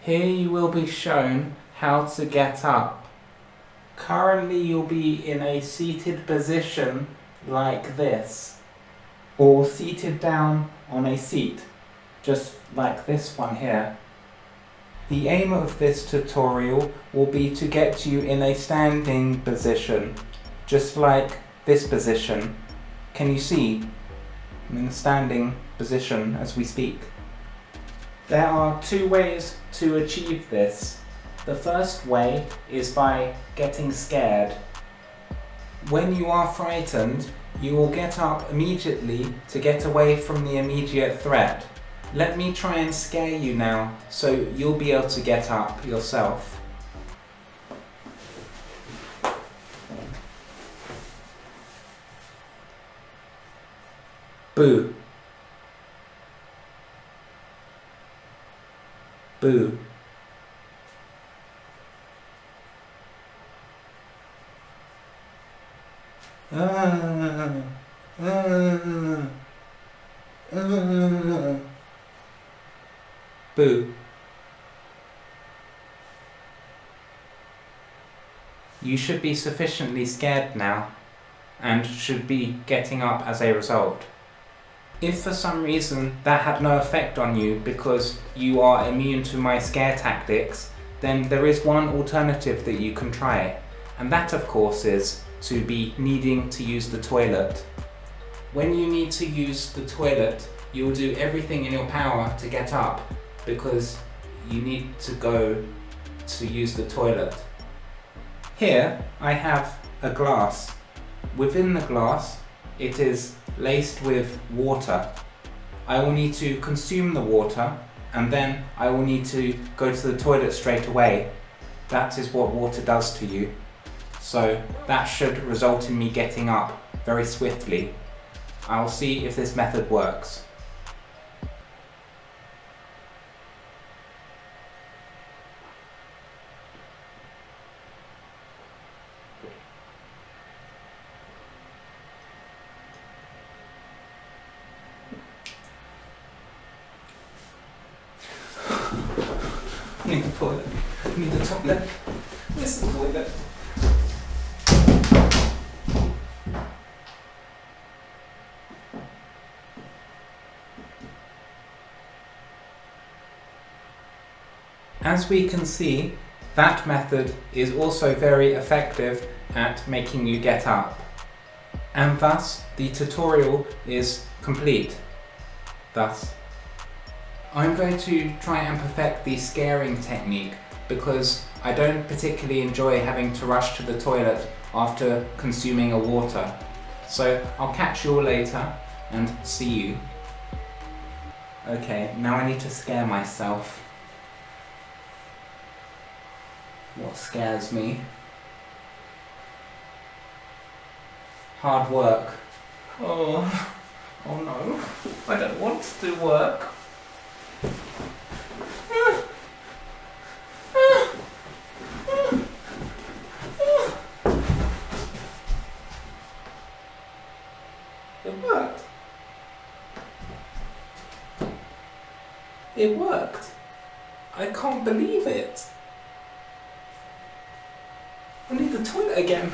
Here you will be shown how to get up. Currently you'll be in a seated position like this, or seated down on a seat, just like this one here. The aim of this tutorial will be to get you in a standing position, just like this position. Can you see? I'm in a standing position as we speak. There are two ways to achieve this. The first way is by getting scared. When you are frightened, you will get up immediately to get away from the immediate threat. Let me try and scare you now, so you'll be able to get up yourself. Boo. Boo. Boo. You should be sufficiently scared now, and should be getting up as a result. If for some reason that had no effect on you because you are immune to my scare tactics, then there is one alternative that you can try, and that of course is to be needing to use the toilet. When you need to use the toilet, you'll do everything in your power to get up because you need to go to use the toilet. Here I have a glass. Within the glass it is laced with water. I will need to consume the water and then I will need to go to the toilet straight away. That is what water does to you. So that should result in me getting up very swiftly. I'll see if this method works. I need the toilet. I need the toilet. Where's the toilet? As we can see, that method is also very effective at making you get up. And thus, the tutorial is complete. Thus, I'm going to try and perfect the scaring technique because I don't particularly enjoy having to rush to the toilet after consuming a water. So I'll catch you all later and see you. Okay, now I need to scare myself. What scares me? Hard work. Oh no, I don't want to do work. It worked. It worked. I can't believe it. I need the toilet again.